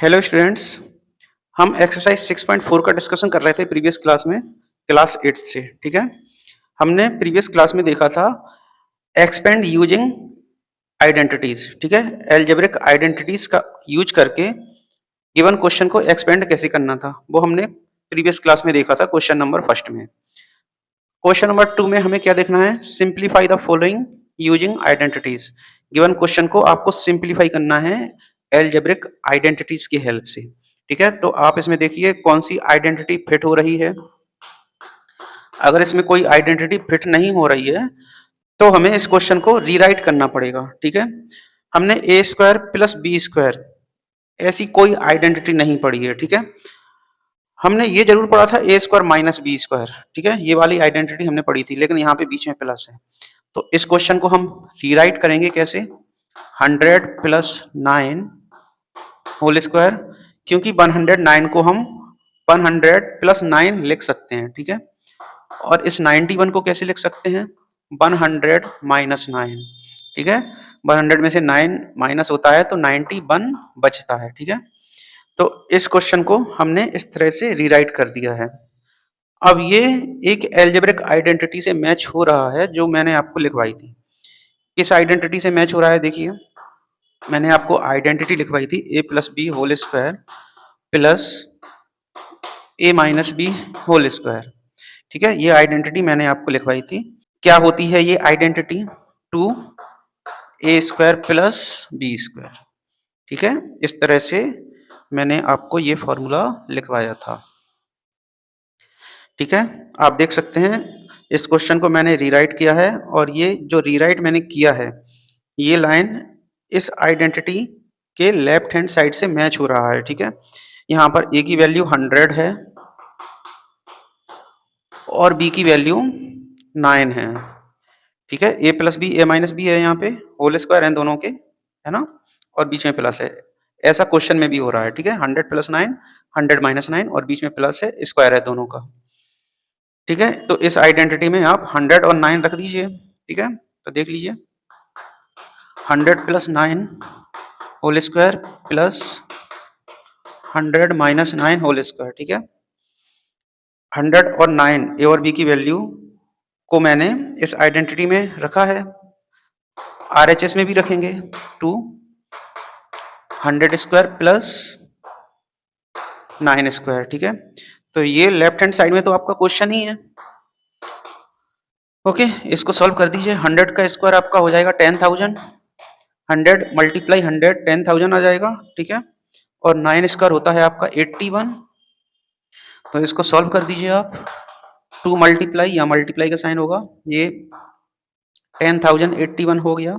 Hello students. हम exercise 6.4 का discussion कर रहे थे प्रीवियस क्लास में, क्लास 8 से। ठीक है, हमने प्रीवियस क्लास में देखा था एक्सपेंड यूजिंग आइडेंटिटीज। ठीक है, एल्जेब्रिक आइडेंटिटीज का यूज करके गिवन क्वेश्चन को एक्सपेंड कैसे करना था वो हमने प्रीवियस क्लास में देखा था क्वेश्चन नंबर फर्स्ट में। क्वेश्चन नंबर 2 में हमें क्या देखना है, simplify the following using identities. Given question को आपको सिंप्लीफाई करना है एल्जेब्रिक आइडेंटिटीज की हेल्प से। ठीक है, तो आप इसमें देखिए कौन सी आइडेंटिटी फिट हो रही है। अगर इसमें कोई आइडेंटिटी फिट नहीं हो रही है तो हमें इस क्वेश्चन को रीराइट करना पड़ेगा। ठीक है, हमने ए स्क्वायर प्लस बी स्क्वायर ऐसी कोई आइडेंटिटी नहीं पढ़ी है। ठीक है, हमने ये जरूर पढ़ा था ए स्क्वायर माइनस बी स्क्वायर। ठीक है, ये वाली आइडेंटिटी हमने पढ़ी थी, लेकिन यहाँ पे बीच में प्लस है। तो इस क्वेश्चन को हम रीराइट करेंगे कैसे, 100 प्लस 9 होल स्क्वायर, क्योंकि 109 को हम 100 प्लस 9 लिख सकते हैं। ठीक है, और इस 91 को कैसे लिख सकते हैं, 100 माइनस 9। ठीक है, 100 में से 9 माइनस होता है तो 91 बचता है। ठीक है, तो इस क्वेश्चन को हमने इस तरह से रीराइट कर दिया है। अब ये एक एल्जेब्रिक आइडेंटिटी से मैच हो रहा है जो मैंने आपको लिखवाई थी। किस आइडेंटिटी से मैच हो रहा है, देखिए मैंने आपको आइडेंटिटी लिखवाई थी ए plus B whole square plus A minus B whole square. ठीक है, ये आइडेंटिटी मैंने आपको लिखवाई थी। क्या होती है ये identity, 2a² plus b square. ठीक है, इस तरह से मैंने आपको ये फॉर्मूला लिखवाया था। ठीक है, आप देख सकते हैं इस क्वेश्चन को मैंने रीराइट किया है, और ये जो रीराइट मैंने किया है ये लाइन इस आइडेंटिटी के लेफ्ट हैंड साइड से मैच हो रहा है। ठीक है, यहाँ पर ए की वैल्यू 100 है और बी की वैल्यू 9 है। ठीक है, a plus b a minus B है, यहाँ पे होल स्क्वायर है दोनों के, है ना, और बीच में प्लस है। ऐसा क्वेश्चन में भी हो रहा है। ठीक है, 100 प्लस 9, 100 माइनस 9 और बीच में प्लस है, स्क्वायर है दोनों का। ठीक है, तो इस आइडेंटिटी में आप 100 और 9 रख दीजिए। ठीक है, तो देख लीजिए 100 plus 9 whole square plus 100 minus 9 whole square. ठीक है, 100 और 9 ए और बी की वैल्यू को मैंने इस आइडेंटिटी में रखा है, आरएचएस में भी रखेंगे 2 100 स्क्वायर प्लस 9 स्क्वायर। ठीक है, तो ये लेफ्ट हैंड साइड में तो आपका क्वेश्चन ही है। ओके, इसको सॉल्व कर दीजिए। 100 का स्क्वायर आपका हो जाएगा 10,000, 100 मल्टीप्लाई 100 10,000 आ जाएगा। ठीक है, और 9 स्क्वायर होता है आपका 81। तो इसको सॉल्व कर दीजिए आप। 2 मल्टीप्लाई, या मल्टीप्लाई का साइन होगा, ये 10,081 हो गया,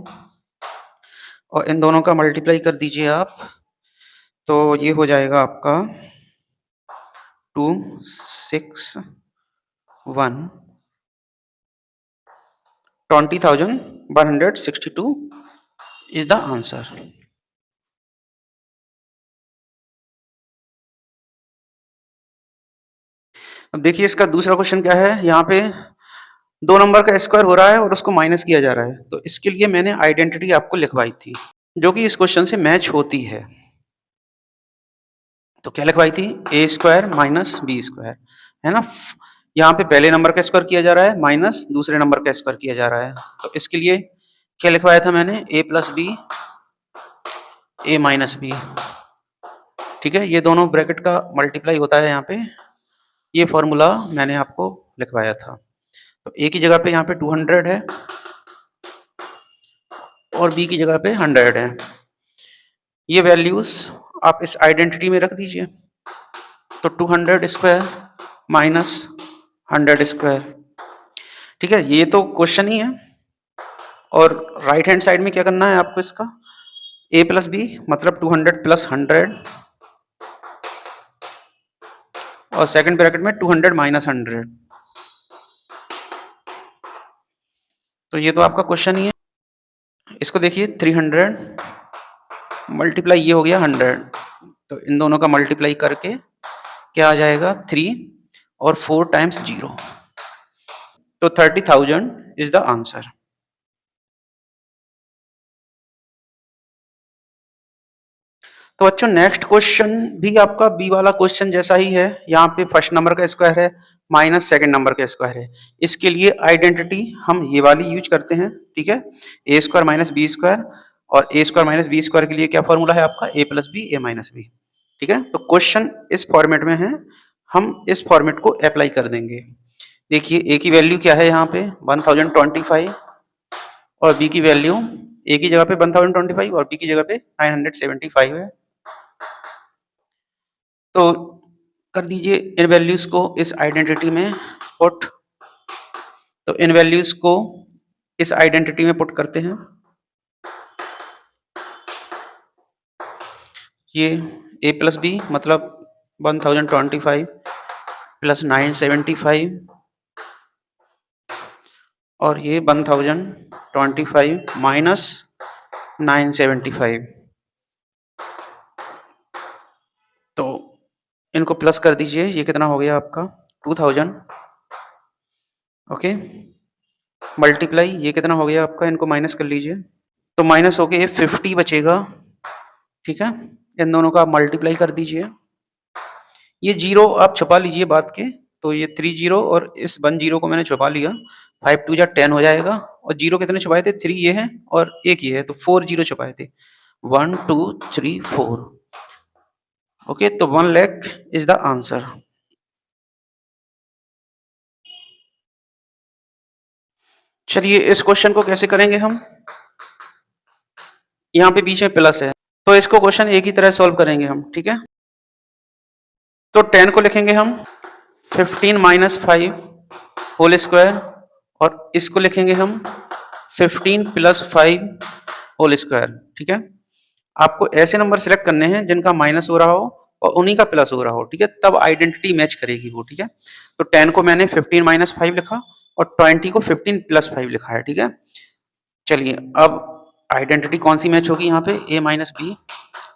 और इन दोनों का मल्टीप्लाई कर दीजिए आप, तो ये हो जाएगा आपका 261 20,162 इज द आंसर। अब देखिए इसका दूसरा क्वेश्चन क्या है, यहाँ पे 2 नंबर का स्क्वायर हो रहा है और उसको माइनस किया जा रहा है। तो इसके लिए मैंने आइडेंटिटी आपको लिखवाई थी जो कि इस क्वेश्चन से मैच होती है। तो क्या लिखवाई थी, ए स्क्वायर माइनस बी स्क्वायर, है ना। यहाँ पे पहले नंबर का स्क्वायर किया जा रहा है माइनस दूसरे नंबर का स्क्वायर किया जा रहा है। तो इसके लिए क्या लिखवाया था मैंने, ए plus b a minus B. ठीक है, ये दोनों ब्रैकेट का मल्टीप्लाई होता है यहाँ पे, ये फॉर्मूला मैंने आपको लिखवाया था। तो ए की जगह पे यहाँ पे 200 है और बी की जगह पे 100 है। ये वैल्यूज आप इस आइडेंटिटी में रख दीजिए। तो 200 स्क्वायर माइनस 100 स्क्वायर। ठीक है, ये तो क्वेश्चन ही है। और राइट हैंड साइड में क्या करना है आपको, इसका a प्लस बी मतलब 200 प्लस 100, और सेकंड ब्रैकेट में 200 माइनस 100। तो ये तो आपका क्वेश्चन ही है। इसको देखिए 300 मल्टीप्लाई ये हो गया 100, तो इन दोनों का मल्टीप्लाई करके क्या आ जाएगा 3 और 4 टाइम्स 0, तो 30,000 इज द आंसर। तो बच्चों नेक्स्ट क्वेश्चन भी आपका बी वाला क्वेश्चन जैसा ही है। यहाँ पे फर्स्ट नंबर का स्क्वायर है माइनस सेकंड नंबर का स्क्वायर है। इसके लिए आइडेंटिटी हम ये वाली यूज करते हैं, ठीक है, a square minus b square. और ए स्क्वायर माइनस बी स्क्वायर के लिए क्या फॉर्मूला है आपका, ए plus b a minus B. ठीक है, तो क्वेश्चन इस फॉर्मेट में है, हम इस फॉर्मेट को अप्लाई कर देंगे। देखिए ए की वैल्यू क्या है यहाँ पे 1025 और बी की वैल्यू ए की जगह पे 1025 और बी की जगह पे 975 है। तो कर दीजिए इन वैल्यूज को इस आइडेंटिटी में पुट। तो इन वैल्यूज को इस आइडेंटिटी में पुट करते हैं। ये a प्लस बी मतलब 1025 प्लस 975 और ये 1025 माइनस 975। तो इनको प्लस कर दीजिए, ये कितना हो गया आपका 2000। ओके, मल्टीप्लाई ये कितना हो गया आपका, इनको माइनस कर लीजिए। तो माइनस हो गया 50 बचेगा। ठीक है, इन दोनों का आप मल्टीप्लाई कर दीजिए। ये जीरो आप छुपा लीजिए बाद के, तो ये 3 जीरो और इस 1 जीरो को मैंने छुपा लिया। 5 2 जा 10 हो जाएगा। और जीरो कितने छुपाए थे, 3 ये है और एक ये है, तो 4 जीरो छुपाए थे, 1 2 3 4। ओके, तो 1 लाख इज द आंसर। चलिए इस क्वेश्चन को कैसे करेंगे हम, यहाँ पे बीच में प्लस है, तो इसको क्वेश्चन एक ही तरह सॉल्व करेंगे हम। ठीक है, तो 10 को लिखेंगे हम 15 माइनस 5 होल स्क्वायर और इसको लिखेंगे हम 15 प्लस 5 होल स्क्वायर। ठीक है, आपको ऐसे नंबर सिलेक्ट करने हैं जिनका माइनस हो रहा हो और उन्हीं का प्लस हो रहा हो। ठीक है, तब आइडेंटिटी मैच करेगी वो। ठीक है, तो 10 को मैंने 15 माइनस 5 लिखा और 20 को 15 प्लस 5 लिखा है। ठीक है, चलिए अब आइडेंटिटी कौन सी मैच होगी यहाँ पे, a minus B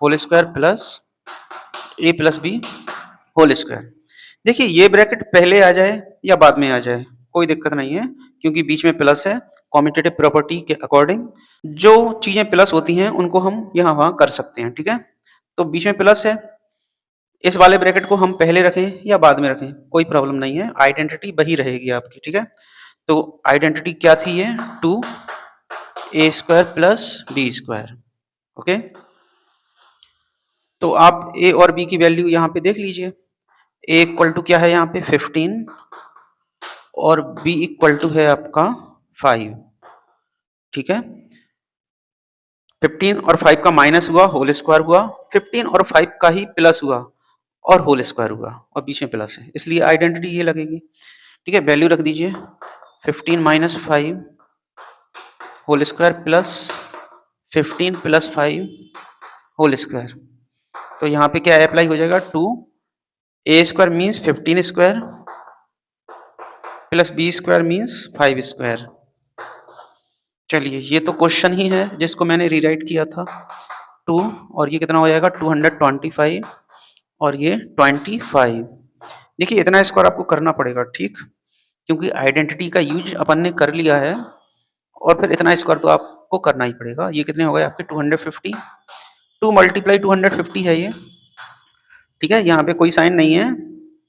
whole square plus a plus B whole square. देखिए ये ब्रैकेट पहले आ जाए या बाद में आ जाए कोई दिक्कत नहीं है, क्योंकि बीच में प्लस है। कॉम्यूटेटिव प्रॉपर्टी के अकॉर्डिंग जो चीजें प्लस होती हैं उनको हम यहाँ वहां कर सकते हैं। ठीक है, तो बीच में प्लस है, इस वाले ब्रैकेट को हम पहले रखें या बाद में रखें कोई प्रॉब्लम नहीं है, आइडेंटिटी वही रहेगी आपकी। ठीक है, तो आइडेंटिटी क्या थी, ये 2a square plus b square. Okay, तो आप a और b की वैल्यू यहाँ पे देख लीजिए। a इक्वल टू क्या है यहाँ पे 15 और b इक्वल टू है आपका 5। ठीक है, 15 और 5 का माइनस हुआ, होल स्क्वायर हुआ, 15 और 5 का ही प्लस हुआ और होल स्क्वायर हुआ और बीच में प्लस है, इसलिए आइडेंटिटी ये लगेगी। ठीक है, वैल्यू रख दीजिए 15 minus 5 whole square plus 15 plus 5 whole square. तो यहाँ पे क्या अप्लाई हो जाएगा, 2a square means 15 square plus b square means 5 square. चलिए ये तो क्वेश्चन ही है जिसको मैंने रीराइट किया था 2, और ये कितना हो जाएगा 225 और ये 25। देखिए इतना स्क्वायर आपको करना पड़ेगा, ठीक, क्योंकि आइडेंटिटी का यूज अपन ने कर लिया है और फिर इतना स्क्वायर तो आपको करना ही पड़ेगा। ये कितने हो गए आपके 250, 2 मल्टीप्लाई 250 है ये। ठीक है, यहाँ पे कोई साइन नहीं है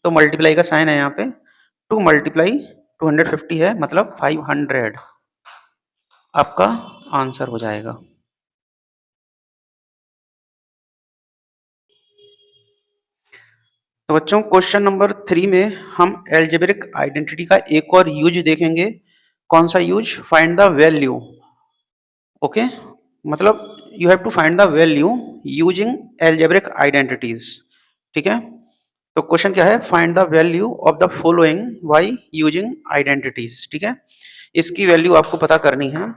तो मल्टीप्लाई का साइन है यहाँ पे, 2 मल्टीप्लाई 250 है मतलब 500 आपका आंसर हो जाएगा। तो बच्चों क्वेश्चन नंबर 3 में हम एल्जेब्रिक आइडेंटिटी का एक और यूज देखेंगे। कौन सा use, find the value. Okay, मतलब you have to find the value using algebraic identities. ठीक है, तो क्वेश्चन क्या है, find the value of the following by using identities. ठीक है, इसकी वैल्यू आपको पता करनी है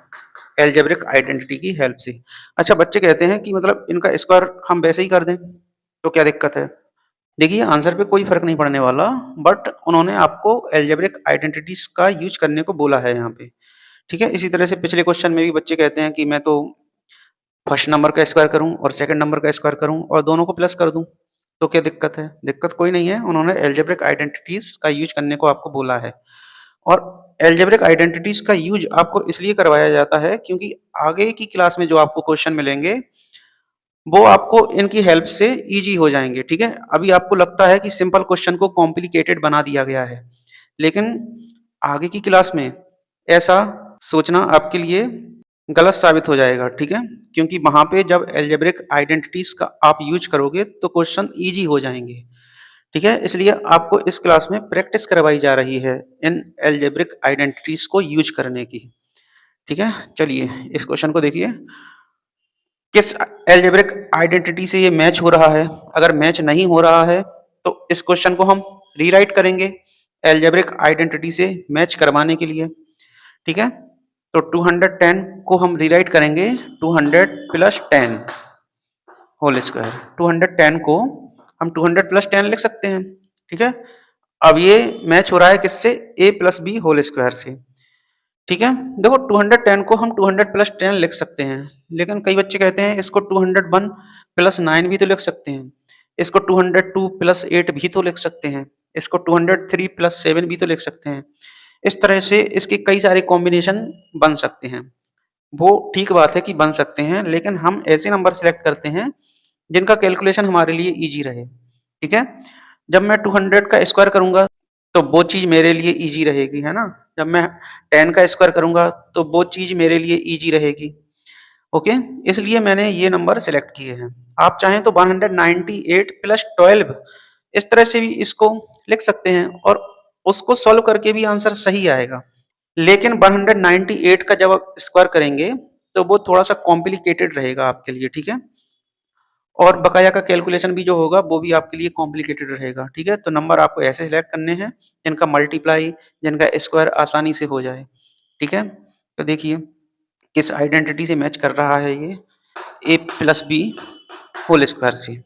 एल्जेब्रिक आइडेंटिटी की हेल्प से। अच्छा, बच्चे कहते हैं कि मतलब इनका स्क्वायर हम वैसे ही कर दें तो क्या दिक्कत है। देखिए आंसर पे कोई फर्क नहीं पड़ने वाला, बट उन्होंने आपको एल्जेब्रिक आइडेंटिटीज का यूज करने को बोला है यहाँ पे। ठीक है, इसी तरह से पिछले क्वेश्चन में भी बच्चे कहते हैं कि मैं तो फर्स्ट नंबर का स्क्वायर करूं और सेकंड नंबर का स्क्वायर करूं और दोनों को प्लस कर दूं, तो क्या दिक्कत है। दिक्कत कोई नहीं है, उन्होंने एल्जेब्रिक आइडेंटिटीज का यूज करने को आपको बोला है। और एल्जेब्रिक आइडेंटिटीज का यूज आपको इसलिए करवाया जाता है क्योंकि आगे की क्लास में जो आपको क्वेश्चन मिलेंगे वो आपको इनकी हेल्प से ईज़ी हो जाएँगे, ठीक है? अभी आपको लगता है कि सिंपल क्वेश्चन को कॉम्प्लिकेटेड बना दिया गया है, लेकिन आगे की क्लास में ऐसा सोचना आपके लिए गलत साबित हो जाएगा, ठीक है? क्योंकि वहाँ पे जब अलजेब्रिक आइडेंटिटीज़ का आप यूज़ करोगे तो क्वेश्चन ईज़ी हो जाएँगे, ठीक है? इसलिए आपको इस क्लास में प्रैक्टिस करवाई जा रही है इन अलजेब्रिक आइडेंटिटीज़ को यूज़ करने की, ठीक है? चलिए इस क्वेश्चन को देखिए। किस अलजेब्रिक आइडेंटिटी से ये मैच हो रहा है? अगर मैच नहीं हो रहा है तो इस क्वेश्चन को हम रीराइट करेंगे अलजेब्रिक आइडेंटिटी से मैच करवाने के लिए, ठीक है? तो 210 को हम रीराइट करेंगे 200 प्लस 10 होल स्क्वायर। 210 को हम 200 प्लस 10 लिख सकते हैं, ठीक है? अब ये मैच हो रहा है किससे? a plus B whole square से, ठीक है? देखो 210 को हम 200 प्लस 10 लिख सकते हैं, लेकिन कई बच्चे कहते हैं इसको 201 प्लस 9 भी तो लिख सकते हैं, इसको 202 प्लस 8 भी तो लिख सकते हैं, इसको 203 प्लस 7 भी तो लिख सकते हैं। इस तरह से इसके कई सारे कॉम्बिनेशन बन सकते हैं। वो ठीक बात है कि बन सकते हैं, लेकिन हम ऐसे नंबर सेलेक्ट करते हैं जिनका कैलकुलेशन हमारे लिए ईजी रहे, ठीक है? जब मैं 200 का स्क्वायर करूंगा तो वो चीज मेरे लिए ईजी रहेगी, है ना? जब मैं 10 का स्क्वायर करूंगा तो वो चीज मेरे लिए ईजी रहेगी, ओके? इसलिए मैंने ये नंबर सेलेक्ट किए हैं। आप चाहें तो 198 प्लस 12 इस तरह से भी इसको लिख सकते हैं और उसको सॉल्व करके भी आंसर सही आएगा, लेकिन 198 का जब आप स्क्वायर करेंगे तो वो थोड़ा सा कॉम्प्लिकेटेड रहेगा आपके लिए, ठीक है? और बकाया का कैलकुलेशन भी जो होगा वो भी आपके लिए कॉम्प्लिकेटेड रहेगा, ठीक है? तो नंबर आपको ऐसे सिलेक्ट करने हैं जिनका मल्टीप्लाई, जिनका स्क्वायर आसानी से हो जाए, ठीक है? तो देखिए किस आइडेंटिटी से मैच कर रहा है ये? ए प्लस बी होल स्क्वायर से,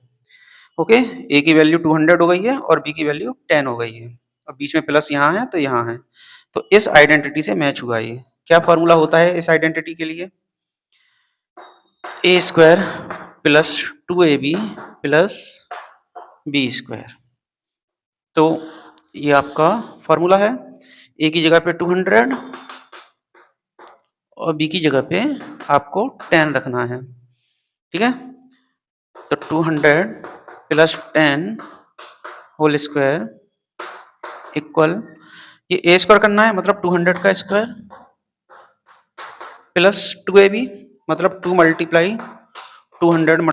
ओके? ए की वैल्यू 200 हो गई है और बी की वैल्यू 10 हो गई है, और बीच में प्लस यहाँ है तो यहाँ है, तो इस आइडेंटिटी से मैच हुआ ये। क्या फॉर्मूला होता है इस आइडेंटिटी के लिए? A square plus 2ab plus b square. तो ये आपका फॉर्मूला है। ए की जगह पे 200 और बी की जगह पे आपको 10 रखना है, ठीक है? तो 200 प्लस 10 होल स्क्वायर इक्वल, ये ए स्क्वायर करना है मतलब 200 का स्क्वायर प्लस 2ab मतलब 2 मल्टीप्लाई 200।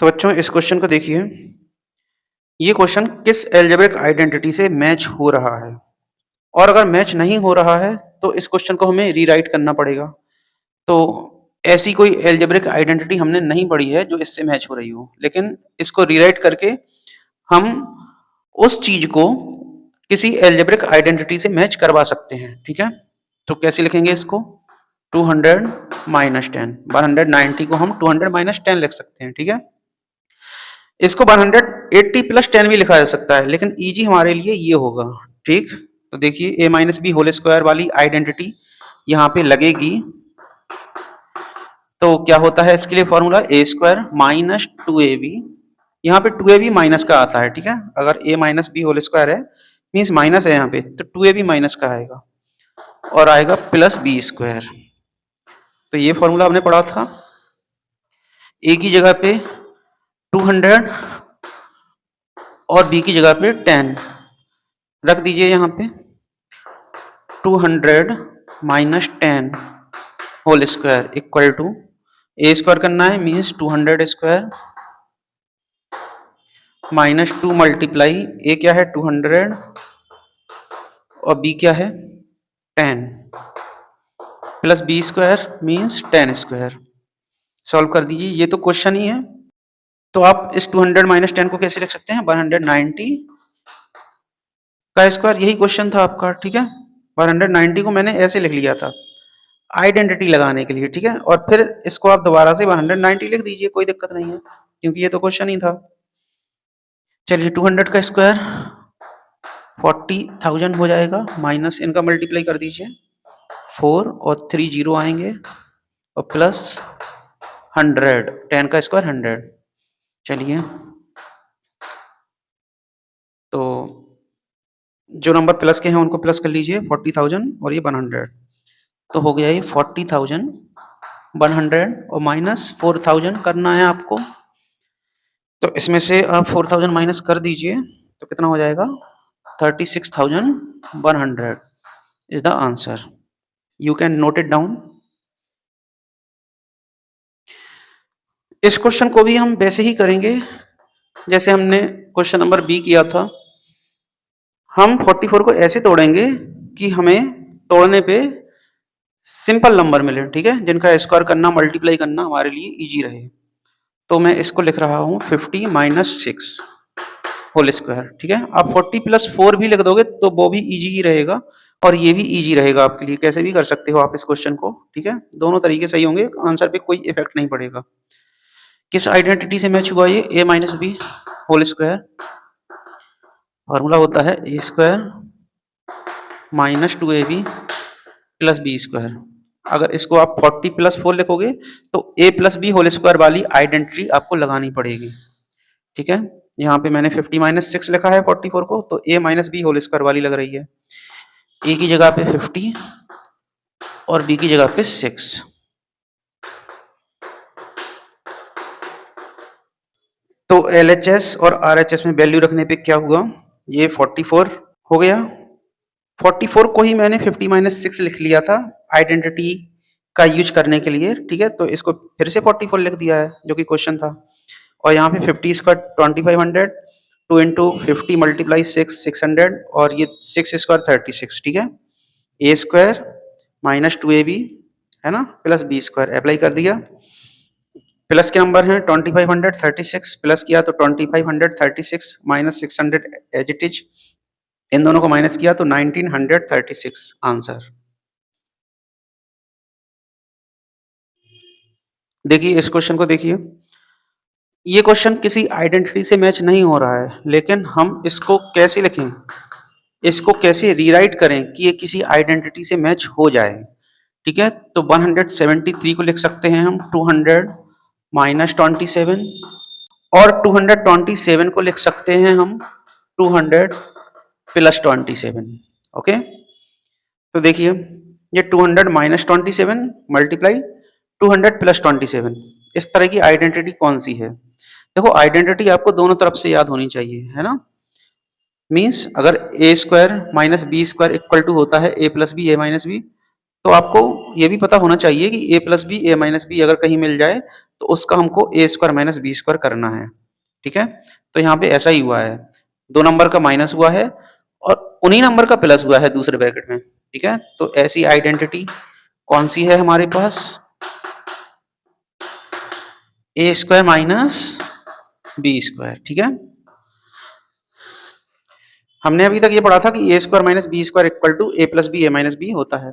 तो बच्चों इस क्वेश्चन को देखिए, ये क्वेश्चन किस अलजेब्रिक आइडेंटिटी से मैच हो रहा है? और अगर मैच नहीं हो रहा है तो इस क्वेश्चन को हमें रीराइट करना पड़ेगा। तो ऐसी कोई अलजेब्रिक आइडेंटिटी हमने नहीं पढ़ी है जो इससे मैच हो रही हो, लेकिन इसको रीराइट करके हम उस चीज को किसी अलजेब्रिक आइडेंटिटी से मैच करवा सकते हैं, ठीक है? तो कैसे लिखेंगे इसको? 200 माइनस 10, 190 को हम 200 माइनस 10 लिख सकते हैं, ठीक है? इसको 180 प्लस 10 भी लिखा जा सकता है, लेकिन इजी हमारे लिए ये होगा, ठीक? तो देखिए ए माइनस बी होल स्क्वायर वाली आइडेंटिटी यहाँ पे लगेगी, तो क्या होता है इसके लिए फॉर्मूला? ए स्क्वायर माइनस 2ab, यहाँ पे 2ab माइनस का आता है, ठीक है? अगर a minus B whole square है मीन्स माइनस है यहाँ पे, तो 2ab माइनस का आएगा और आएगा प्लस बी स्क्वायर। तो ये फॉर्मूला हमने पढ़ा था। a की जगह पे 200 और b की जगह पे 10 रख दीजिए यहाँ पे। 200 minus 10 whole square equal to, a square करना है means 200 square minus 2 multiply, a क्या है 200 और b क्या है 10 प्लस b square means 10 square. Solve कर दीजिए, ये तो क्वेश्चन ही है। तो आप इस 200 माइनस 10 को कैसे लिख सकते हैं 190 का स्क्वायर, यही क्वेश्चन था आपका, ठीक है। 190 को मैंने ऐसे लिख लिया था आइडेंटिटी लगाने के लिए, ठीक है। और फिर इसको आप दोबारा से 190 लिख दीजिए, कोई दिक्कत नहीं है, क्योंकि ये तो क्वेश्चन ही था। चलिए 200 का स्क्वायर 40,000 हो जाएगा, माइनस इनका मल्टीप्लाई कर दीजिए 4 और 3 जीरो आएंगे और प्लस 100, 10 का स्क्वायर 100। चलिए तो जो नंबर प्लस के हैं उनको प्लस कर लीजिए 40,000 और ये 100, तो हो गया ये 40,000 100 और माइनस 4,000 करना है आपको। तो इसमें से आप 4,000 माइनस कर दीजिए तो कितना हो जाएगा 36,100 is the answer. You can note it down. इस क्वेश्चन को भी हम वैसे ही करेंगे जैसे हमने क्वेश्चन नंबर बी किया था। हम 44 को ऐसे तोड़ेंगे कि हमें तोड़ने पे सिंपल नंबर मिले, ठीक है, जिनका स्क्वायर करना मल्टीप्लाई करना हमारे लिए इजी रहे। तो मैं इसको लिख रहा हूँ 50 माइनस 6 होल स्क्वायर, ठीक है। आप 40 प्लस 4 भी लिख दोगे तो वो भी इजी ही रहेगा और ये भी इजी रहेगा आपके लिए, कैसे भी कर सकते हो आप इस क्वेश्चन को, ठीक है। दोनों तरीके सही होंगे, आंसर पे कोई इफेक्ट नहीं पड़ेगा। किस आइडेंटिटी से मैच हुआ ये a minus B whole square, formula होता है a square minus 2ab plus b square. अगर इसको आप 40 प्लस 4 लिखोगे तो a plus B whole square वाली आइडेंटिटी आपको लगानी पड़ेगी, ठीक है। यहाँ पे मैंने 50 माइनस 6 लिखा है 44 को, तो a minus B whole square वाली लग रही है। a की जगह पे 50 और b की जगह पे 6। तो LHS और RHS में वैल्यू रखने पे क्या हुआ, ये 44 हो गया। 44 को ही मैंने 50 माइनस 6 लिख लिया था आइडेंटिटी का यूज करने के लिए, ठीक है। तो इसको फिर से 44 लिख दिया है जो कि क्वेश्चन था। और यहाँ पे 50 स्क्वायर 2500, 2 इंटू 50 मल्टीप्लाई 600 और ये 6 स्क्वायर 36, ठीक है। ए स्क्वायर माइनस 2ab है ना प्लस बी स्क्वायर अप्लाई कर दिया। प्लस के नंबर हैं 2536 प्लस किया तो 2536 माइनस 600 एज इट इज, इन दोनों को माइनस किया तो 1936 आंसर। देखिए इस क्वेश्चन को देखिए, ये क्वेश्चन किसी आइडेंटिटी से मैच नहीं हो रहा है, लेकिन हम इसको कैसे लिखें, इसको कैसे रीराइट करें कि ये किसी आइडेंटिटी से मैच हो जाए, ठीक है। तो 173 को लिख सकते हैं हम 200 माइनस 27 और 227 को लिख सकते हैं हम 200 प्लस 27, ओके। तो देखिए ये 200 माइनस 27 मल्टीप्लाई 200 प्लस 27, इस तरह की आइडेंटिटी कौन सी है। देखो आइडेंटिटी आपको दोनों तरफ से याद होनी चाहिए, है ना। मीन्स अगर a square minus b square equal to होता है a plus b a minus b, तो आपको ये भी पता होना चाहिए कि a plus b a minus b अगर कहीं मिल जाए तो उसका हमको a square minus b square करना है, ठीक है। तो यहाँ पे ऐसा ही हुआ है, 2 नंबर का माइनस हुआ है और उन्हीं नंबर का प्लस हुआ है दूसरे ब्रैकेट में, ठीक है। तो ऐसी आइडेंटिटी कौन सी है हमारे पास, a square minus b square, ठीक है। हमने अभी तक ये पढ़ा था कि a square minus b square equal to a plus b a minus b होता है।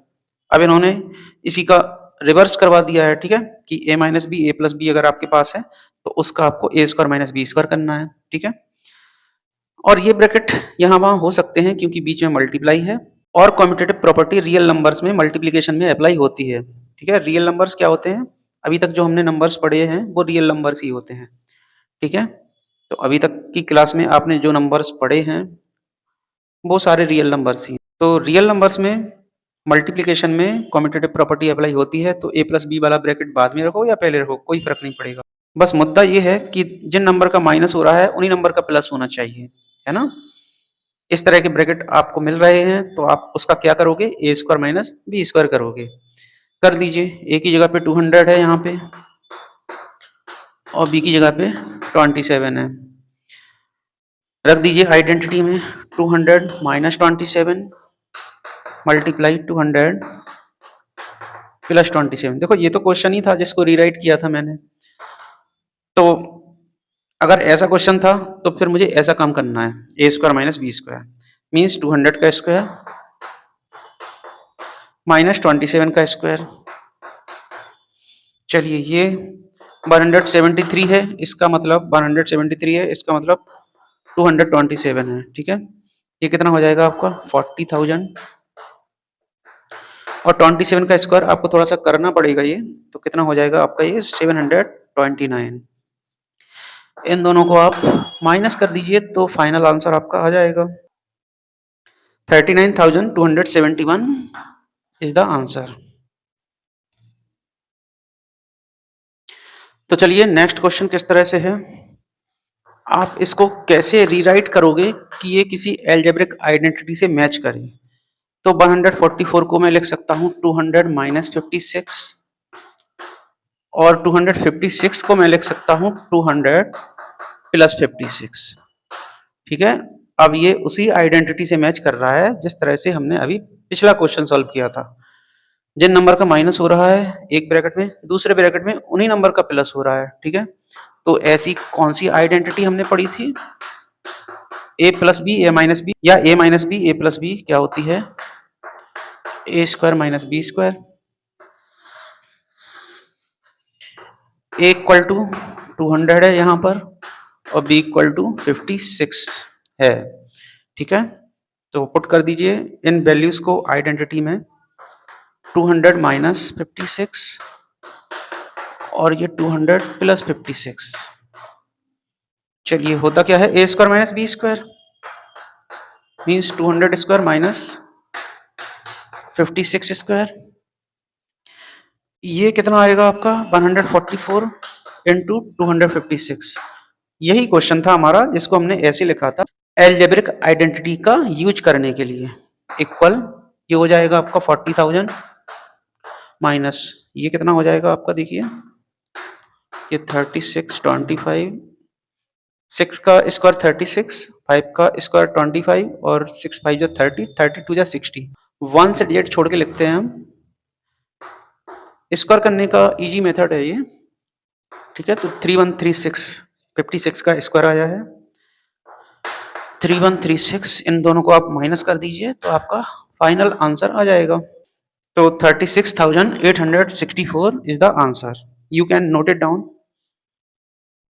अब इन्होंने इसी का रिवर्स करवा दिया है, ठीक है, कि ए minus b a plus B अगर आपके पास है तो उसका आपको ए स्क्वायर माइनस बी स्क्वायर करना है, ठीक है। और ये ब्रैकेट यहाँ वहाँ हो सकते हैं क्योंकि बीच में मल्टीप्लाई है और कम्यूटेटिव प्रॉपर्टी रियल नंबर्स में मल्टीप्लीकेशन में अप्लाई होती है, ठीक है। रियल नंबर्स क्या होते हैं, अभी तक जो हमने नंबर्स पढ़े हैं वो रियल नंबर्स ही होते हैं, ठीक है। तो अभी तक की क्लास में आपने जो नंबर्स पढ़े हैं वो सारे रियल नंबर्स ही। तो रियल नंबर्स में मल्टीप्लिकेशन में कम्यूटेटिव प्रॉपर्टी अप्लाई होती है, तो ए प्लस बी वाला ब्रैकेट बाद में रखो या पहले रखो कोई फर्क नहीं पड़ेगा। बस मुद्दा ये है कि जिन नंबर का माइनस हो रहा है उन्हीं नंबर का प्लस होना चाहिए, है ना। इस तरह के ब्रैकेट आपको मिल रहे हैं तो आप उसका क्या करोगे, ए स्क्वायर माइनस बी स्क्वायर करोगे। कर दीजिए, ए की जगह पे 200 है यहाँ पे और बी की जगह पे 27 है। रख दीजिए आइडेंटिटी में 200 माइनस 27 मल्टीप्लाई 200 प्लस 27। देखो ये तो क्वेश्चन ही था जिसको रीराइट किया था मैंने। तो अगर ऐसा क्वेश्चन था तो फिर मुझे ऐसा काम करना है, a square minus b square means 200 का स्क्वायर माइनस 27 का स्क्वायर। चलिए ये 173 है, इसका मतलब 173 है, इसका मतलब 227 है, ठीक है। ये कितना हो जाएगा आपका 40,000 और 27 का स्क्वायर आपको थोड़ा सा करना पड़ेगा ये, तो कितना हो जाएगा आपका ये 729। इन दोनों को आप माइनस कर दीजिए तो फाइनल आंसर आपका आ जाएगा 39,271 इज द आंसर। तो चलिए नेक्स्ट क्वेश्चन किस तरह से है, आप इसको कैसे रीराइट करोगे कि ये किसी एल्जेब्रिक आइडेंटिटी से मैच करे। तो 144 को मैं लिख सकता हूँ 200 माइनस 56 और 256 को मैं लिख सकता हूँ 200 प्लस 56, ठीक है। अब ये उसी आइडेंटिटी से मैच कर रहा है जिस तरह से हमने अभी पिछला क्वेश्चन सॉल्व किया था। जिन नंबर का माइनस हो रहा है एक ब्रैकेट में, दूसरे ब्रैकेट में उन्हीं नंबर का प्लस हो रहा है, ठीक है। तो ऐसी कौन सी आइडेंटिटी हमने पढ़ी थी, ए plus b a minus b, या a minus b a plus b क्या होती है, a square minus b square. A equal to 200 है यहाँ पर और बी इक्वल टू 56 है, ठीक है। तो पुट कर दीजिए इन वैल्यूज को आइडेंटिटी में, 200 माइनस 56 और ये 200 प्लस 56। चलिए होता क्या है, a square minus b square means 200 square minus 56 square. ये कितना आएगा आपका 144 इंटू 256। यही क्वेश्चन था हमारा जिसको हमने ऐसे लिखा था एल्जेब्रिक आइडेंटिटी का यूज करने के लिए। इक्वल ये हो जाएगा आपका 40,000 माइनस ये कितना हो जाएगा आपका, देखिए ये 36 25, 6 का स्क्वायर 36, 5 का स्क्वायर 25 और 6 5 जो 30, 32 जा 60। 1 से डिजिट छोड़ के लिखते हैं हम, स्क्वायर करने का इजी मेथड है ये, ठीक है। तो 3136 56 का स्क्वायर आया है 3136, इन दोनों को आप माइनस कर दीजिए तो आपका फाइनल आंसर आ जाएगा। तो 36,864 is the answer, you can note it down.